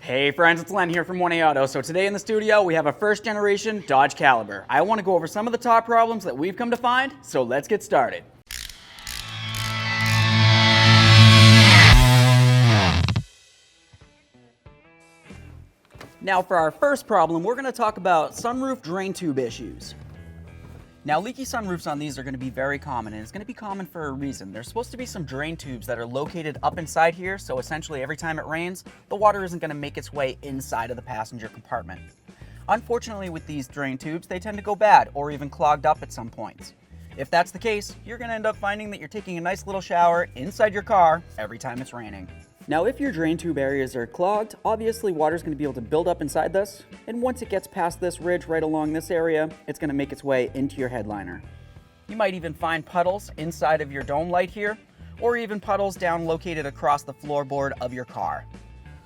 Hey friends, it's Len here from 1A Auto. So today in the studio we have a first generation Dodge Caliber. I want to go over some of the top problems that we've come to find, so let's get started. Now for our first problem, we're going to talk about sunroof drain tube issues. Now leaky sunroofs on these are going to be very common, and it's going to be common for a reason. There's supposed to be some drain tubes that are located up inside here, so essentially every time it rains, the water isn't going to make its way inside of the passenger compartment. Unfortunately with these drain tubes, they tend to go bad or even clogged up at some points. If that's the case, you're going to end up finding that you're taking a nice little shower inside your car every time it's raining. Now if your drain tube areas are clogged, obviously water is going to be able to build up inside this, and once it gets past this ridge right along this area, it's going to make its way into your headliner. You might even find puddles inside of your dome light here, or even puddles down located across the floorboard of your car.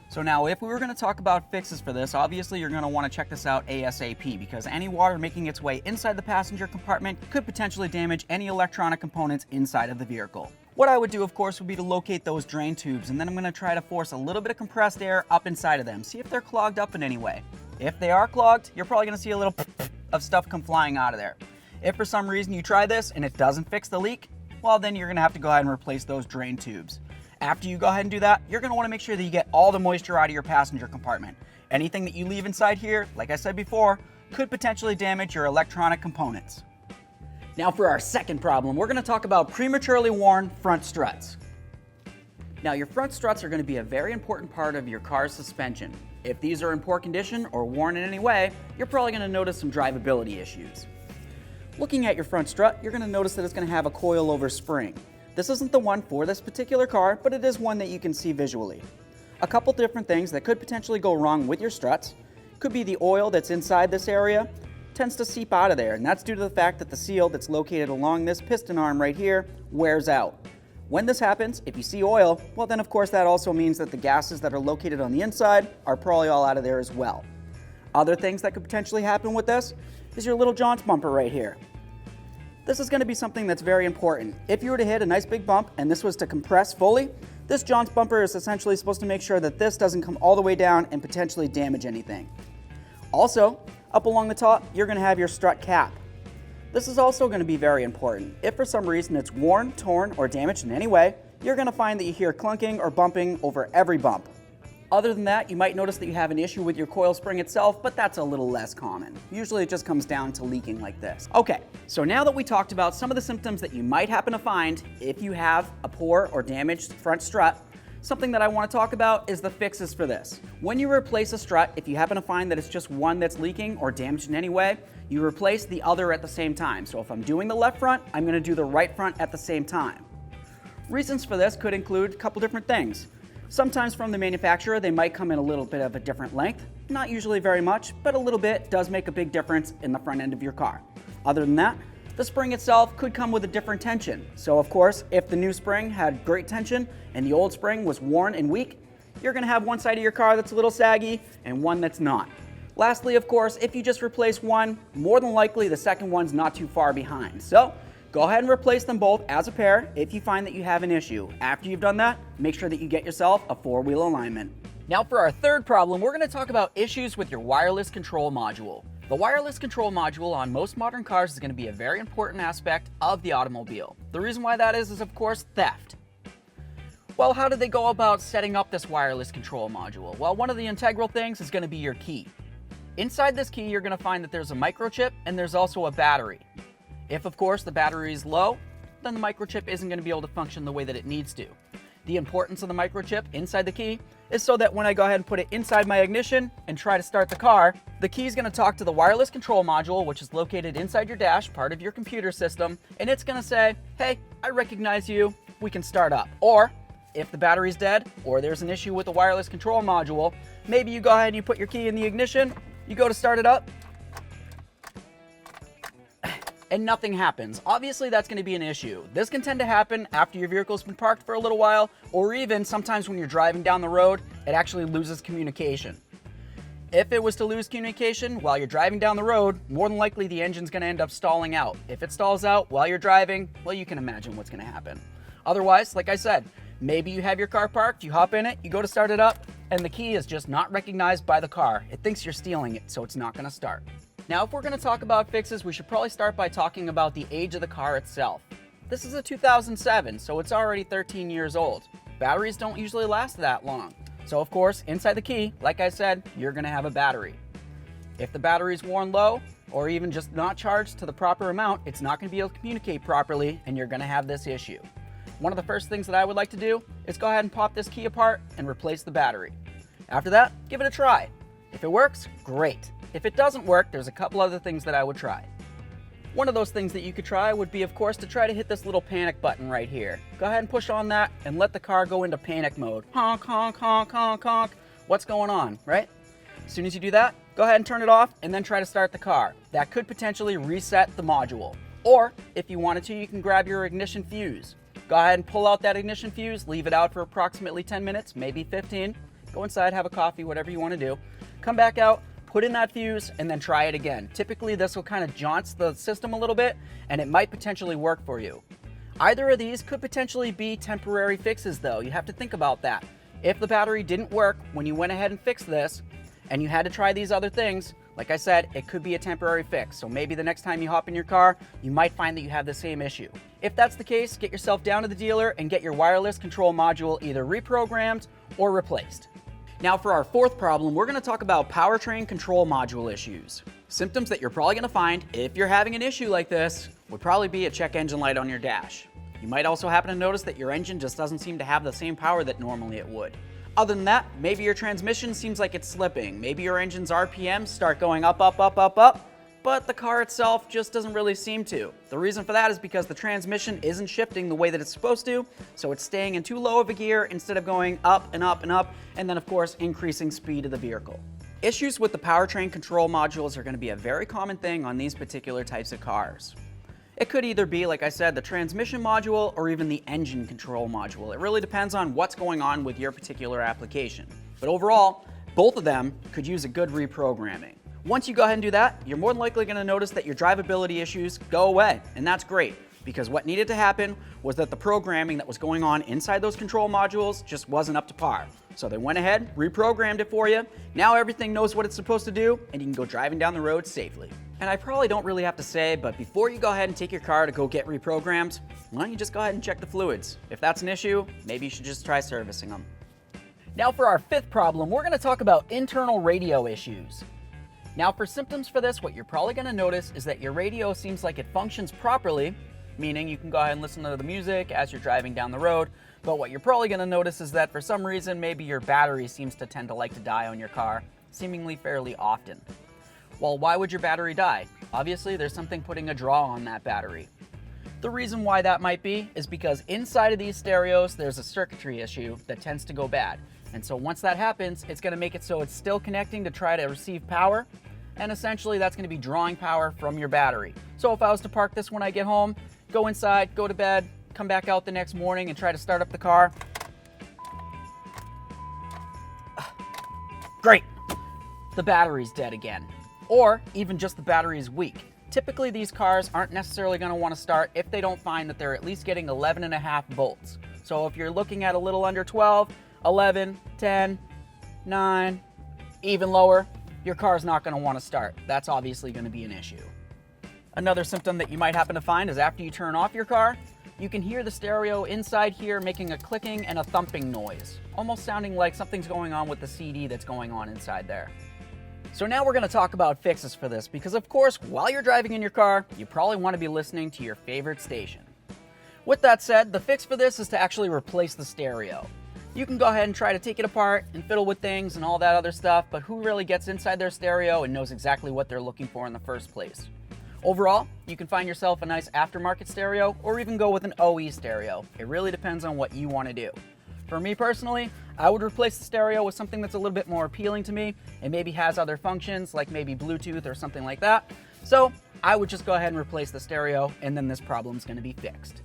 So now if we were going to talk about fixes for this, obviously you're going to want to check this out ASAP, because any water making its way inside the passenger compartment could potentially damage any electronic components inside of the vehicle. What I would do, of course, would be to locate those drain tubes, and then I'm going to try to force a little bit of compressed air up inside of them, see if they're clogged up in any way. If they are clogged, you're probably going to see a little of stuff come flying out of there. If for some reason you try this and it doesn't fix the leak, well then you're going to have to go ahead and replace those drain tubes. After you go ahead and do that, you're going to want to make sure that you get all the moisture out of your passenger compartment. Anything that you leave inside here, like I said before, could potentially damage your electronic components. Now for our second problem, we're going to talk about prematurely worn front struts. Now your front struts are going to be a very important part of your car's suspension. If these are in poor condition or worn in any way, you're probably going to notice some drivability issues. Looking at your front strut, you're going to notice that it's going to have a coil-over spring. This isn't the one for this particular car, but it is one that you can see visually. A couple different things that could potentially go wrong with your struts could be the oil that's inside this area tends to seep out of there, and that's due to the fact that the seal that's located along this piston arm right here wears out. When this happens, if you see oil, well then of course that also means that the gases that are located on the inside are probably all out of there as well. Other things that could potentially happen with this is your little jaunch bumper right here. This is going to be something that's very important. If you were to hit a nice big bump and this was to compress fully, this jaunch bumper is essentially supposed to make sure that this doesn't come all the way down and potentially damage anything. Also, up along the top, you're going to have your strut cap. This is also going to be very important. If for some reason it's worn, torn, or damaged in any way, you're going to find that you hear clunking or bumping over every bump. Other than that, you might notice that you have an issue with your coil spring itself, but that's a little less common. Usually it just comes down to leaking like this. Okay, so now that we talked about some of the symptoms that you might happen to find if you have a poor or damaged front strut, something that I want to talk about is the fixes for this. When you replace a strut, if you happen to find that it's just one that's leaking or damaged in any way, you replace the other at the same time. So if I'm doing the left front, I'm going to do the right front at the same time. Reasons for this could include a couple different things. Sometimes from the manufacturer, they might come in a little bit of a different length. Not usually very much, but a little bit does make a big difference in the front end of your car. Other than that, the spring itself could come with a different tension. So of course, if the new spring had great tension and the old spring was worn and weak, you're going to have one side of your car that's a little saggy and one that's not. Lastly, of course, if you just replace one, more than likely the second one's not too far behind. So go ahead and replace them both as a pair if you find that you have an issue. After you've done that, make sure that you get yourself a four-wheel alignment. Now for our third problem, we're going to talk about issues with your wireless control module. The wireless control module on most modern cars is going to be a very important aspect of the automobile. The reason why that is of course theft. Well, how do they go about setting up this wireless control module? Well, one of the integral things is going to be your key. Inside this key, you're going to find that there's a microchip and there's also a battery. If of course the battery is low, then the microchip isn't going to be able to function the way that it needs to. The importance of the microchip inside the key is so that when I go ahead and put it inside my ignition and try to start the car, the key is going to talk to the wireless control module, which is located inside your dash, part of your computer system, and it's going to say, hey, I recognize you, we can start up. Or if the battery's dead or there's an issue with the wireless control module, maybe you go ahead and you put your key in the ignition, you go to start it up, and nothing happens. Obviously that's going to be an issue. This can tend to happen after your vehicle's been parked for a little while, or even sometimes when you're driving down the road, it actually loses communication. If it was to lose communication while you're driving down the road, more than likely the engine's going to end up stalling out. If it stalls out while you're driving, well, you can imagine what's going to happen. Otherwise, like I said, Maybe you have your car parked, you hop in it, you go to start it up, and the key is just not recognized by the car. It thinks you're stealing it, so it's not gonna start. Now, if we're gonna talk about fixes, we should probably start by talking about the age of the car itself. This is a 2007, so it's already 13 years old. Batteries don't usually last that long. So of course, inside the key, like I said, you're gonna have a battery. If the battery's worn low, or even just not charged to the proper amount, it's not gonna be able to communicate properly, and you're gonna have this issue. One of the first things that I would like to do is go ahead and pop this key apart and replace the battery. After that, give it a try. If it works, great. If it doesn't work, there's a couple other things that I would try. One of those things that you could try would be, of course, to try to hit this little panic button right here. Go ahead and push on that and let the car go into panic mode. Honk, honk, honk, honk, honk. What's going on, right? As soon as you do that, go ahead and turn it off and then try to start the car. That could potentially reset the module. Or, if you wanted to, you can grab your ignition fuse. Go ahead and pull out that ignition fuse, leave it out for approximately 10 minutes, maybe 15. Go inside, have a coffee, whatever you want to do. Come back out, put in that fuse, and then try it again. Typically, this will kind of jaunts the system a little bit, and it might potentially work for you. Either of these could potentially be temporary fixes, though. You have to think about that. If the battery didn't work when you went ahead and fixed this, and you had to try these other things, like I said, it could be a temporary fix. So maybe the next time you hop in your car, you might find that you have the same issue. If that's the case, get yourself down to the dealer and get your wireless control module either reprogrammed or replaced. Now for our fourth problem, we're gonna talk about powertrain control module issues. Symptoms that you're probably gonna find if you're having an issue like this would probably be a check engine light on your dash. You might also happen to notice that your engine just doesn't seem to have the same power that normally it would. Other than that, maybe your transmission seems like it's slipping. Maybe your engine's RPMs start going up, up, up, up, up, but the car itself just doesn't really seem to. The reason for that is because the transmission isn't shifting the way that it's supposed to, so it's staying in too low of a gear instead of going up and up and up, and then of course increasing speed of the vehicle. Issues with the powertrain control modules are going to be a very common thing on these particular types of cars. It could either be, like I said, the transmission module or even the engine control module. It really depends on what's going on with your particular application. But overall, both of them could use a good reprogramming. Once you go ahead and do that, you're more than likely going to notice that your drivability issues go away, and that's great, because what needed to happen was that the programming that was going on inside those control modules just wasn't up to par. So they went ahead, reprogrammed it for you. Now everything knows what it's supposed to do, and you can go driving down the road safely. And I probably don't really have to say, but before you go ahead and take your car to go get reprogrammed, why don't you just go ahead and check the fluids? If that's an issue, maybe you should just try servicing them. Now for our fifth problem, we're going to talk about internal radio issues. Now for symptoms for this, what you're probably going to notice is that your radio seems like it functions properly, meaning you can go ahead and listen to the music as you're driving down the road, but what you're probably going to notice is that for some reason, maybe your battery seems to tend to like to die on your car, seemingly fairly often. Well, why would your battery die? Obviously, there's something putting a draw on that battery. The reason why that might be is because inside of these stereos, there's a circuitry issue that tends to go bad. And so once that happens, it's going to make it so it's still connecting to try to receive power, and essentially that's going to be drawing power from your battery. So if I was to park this when I get home, go inside, go to bed, come back out the next morning and try to start up the car. Great! The battery's dead again. Or even just the battery is weak. Typically these cars aren't necessarily going to want to start if they don't find that they're at least getting 11.5 volts. So if you're looking at a little under 12, 11, 10, 9, even lower, your car's not going to want to start. That's obviously going to be an issue. Another symptom that you might happen to find is after you turn off your car, you can hear the stereo inside here making a clicking and a thumping noise, almost sounding like something's going on with the CD that's going on inside there. So now we're going to talk about fixes for this because of course, while you're driving in your car, you probably want to be listening to your favorite station. With that said, the fix for this is to actually replace the stereo. You can go ahead and try to take it apart and fiddle with things and all that other stuff, but who really gets inside their stereo and knows exactly what they're looking for in the first place? Overall, you can find yourself a nice aftermarket stereo or even go with an OE stereo. It really depends on what you want to do. For me personally, I would replace the stereo with something that's a little bit more appealing to me and maybe has other functions like maybe Bluetooth or something like that. So I would just go ahead and replace the stereo and then this problem's going to be fixed.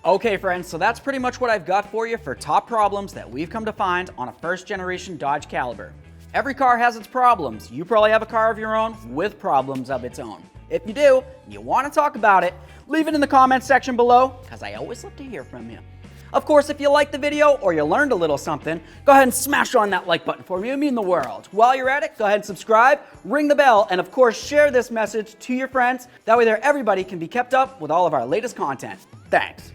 Okay friends, so that's pretty much what I've got for you for top problems that we've come to find on a first generation Dodge Caliber. Every car has its problems. You probably have a car of your own with problems of its own. If you do, and you want to talk about it, leave it in the comments section below because I always love to hear from you. Of course, if you liked the video or you learned a little something, go ahead and smash on that like button for me. It would mean the world. While you're at it, go ahead and subscribe, ring the bell, and of course, share this message to your friends. That way everybody can be kept up with all of our latest content. Thanks.